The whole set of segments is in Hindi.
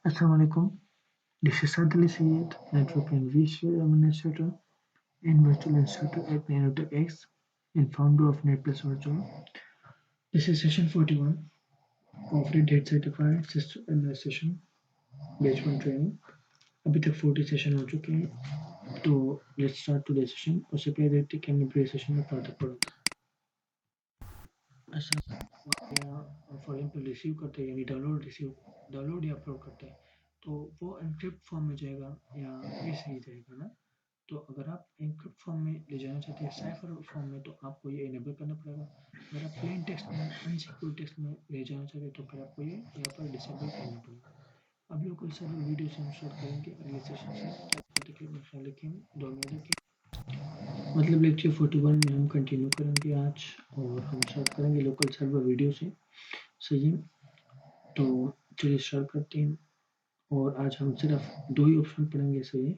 Assalamualaikum. This is Sadali Syed, Network and Visual Administrator and Virtual Instructor at Nanotech and founder of NetPlus Virtual. This is session 41 of Red Certified System Administration Batch 1 Training. अभी तक 40 सेशन हो चुके हैं तो लेट्स स्टार्ट टुडे सेशन. उससे पहले देखते हैं कि हमने प्रीवियस सेशन में क्या तक पढ़ा था. ऐसा फॉर एग्जाम्पल रिसीव करते हैं यानी डाउनलोड या अपलोड करते हैं तो वो एनक्रिप्ट फॉर्म में जाएगा या ऐसे ही जाएगा ना. तो अगर आप एनक्रिप्ट फॉर्म में ले जाना चाहते हैं साइफर फॉर्म में तो आपको ये इनेबल करना पड़ेगा. अगर आप प्लेन टेक्स्ट में अनसिक्योर टेक्स्ट में ले जाना चाहते हैं तो फिर आपको ये यहाँ पर डिसेबल करना पड़ेगा. अब लोकल सर्वर वीडियो से हम स्टार्ट करेंगे अगले सेशन से. तब तक अपना ख्याल रखें, दुआ में रखें. मतलब लेक्चर 41 में हम कंटिन्यू करेंगे आज और हम स्टार्ट करेंगे लोकल सर्वर वीडियो से. सही है, तो चलिए स्टार्ट करते हैं. और आज हम सिर्फ 2 ही ऑप्शन पढ़ेंगे. सही है,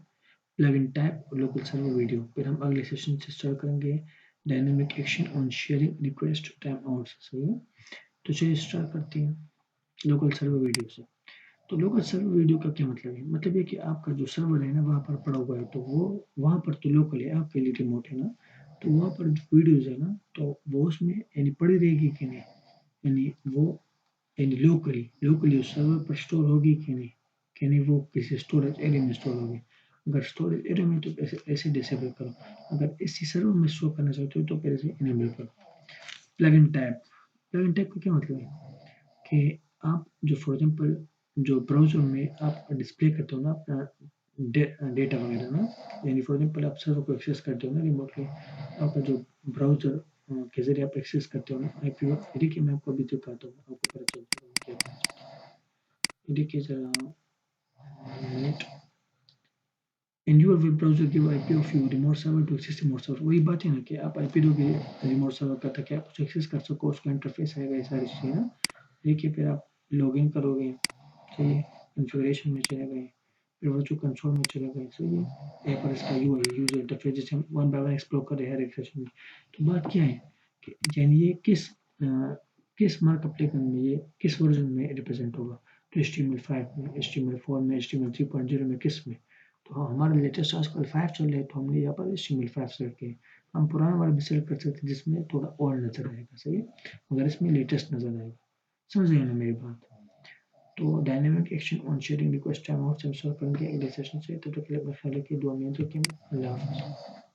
प्लग इन टाइप और लोकल सर्वर वीडियो. फिर हम अगले सेशन से स्टार्ट करेंगे dynamic action on sharing request time out. सही है, तो चलिए स्टार्ट करते हैं लोकल सर्वर वीडियो से. तो लोकल सर्वर वीडियो का क्या मतलब है? मतलब ये कि आपका जो सर्वर है ना वहाँ पर पड़ा हुआ है तो वो वहाँ पर तो लोकल है, आपके लिए रिमोट है ना. तो वहाँ पर जो वीडियोज है ना तो वो उसमें यानी पड़ी रहेगी कि नहीं, यानी वो यानी लोकली उस सर्वर पर स्टोर होगी कि नहीं वो किसी स्टोरेज एरिया में स्टोर होगी. अगर स्टोरेज एरिया में तो ऐसे डिसेबल करो. अगर इसी सर्वर में स्टोर करना चाहते हो तो फिर ऐसे इनेबल करो. Plug in tab. Plug in tab का क्या मतलब है कि आप जो फॉर एग्जांपल जो ब्राउज़र में आप डिस्प्ले करते हो ना अपना डेटा वगैरह ना, यानी फॉर एग्जांपल आप सर्वर को एक्सेस करते हो ना रिमोटली, आपका जो ब्राउज़र के ज़रिए आप एक्सेस करते हो ना आईपी. ये देखिए मैं आपको अभी दिखाता हूँ, आपको पता चल जाएगा मैं क्या कहना चाहता हूँ. ये देखिए ज़रा minute. In your web browser give IP of your remote server to access remote server. वही बात है ना कि आप आईपी दोगे रिमोट सर्वर का ताकि आप उसे एक्सेस कर सको, उसका इंटरफेस आएगा, ये सारी चीज़ें ना. देखिए फिर आप लॉगिन करोगे, सही है, कॉन्फ़िगरेशन में चले गए, फिर वर्चुअल कंसोल में चले गए. सही है, यहाँ पर इसका यूआई यूजर इंटरफेस जैसे हम वन बाय वन एक्सप्लोर कर रहे हैं हर एक सेशन में. तो बात क्या है कि यानी ये किस मार्कअप लैंग्वेज में, ये किस वर्जन में रिप्रेजेंट होगा. तो HTML5 में, HTML4 में, HTML3.0 में, किस में. तो हाँ, हमारा लेटेस्ट आजकल 5 चल रहा है तो हमने यहाँ पर HTML5 सेलेक्ट किया. हम पुराना वाला भी सेलेक्ट कर सकते हैं जिसमें थोड़ा और नजर आएगा. सही है, मगर इसमें लेटेस्ट नजर आएगा. समझ रहे हैं ना मेरी बात. तो dynamic action on sharing request time out से हम सॉल्व करेंगे अगले सेशन से. तब तक के लिए अपना ख्याल रखिए, दुआ में रखिए. अल्लाह हाफ़िज़.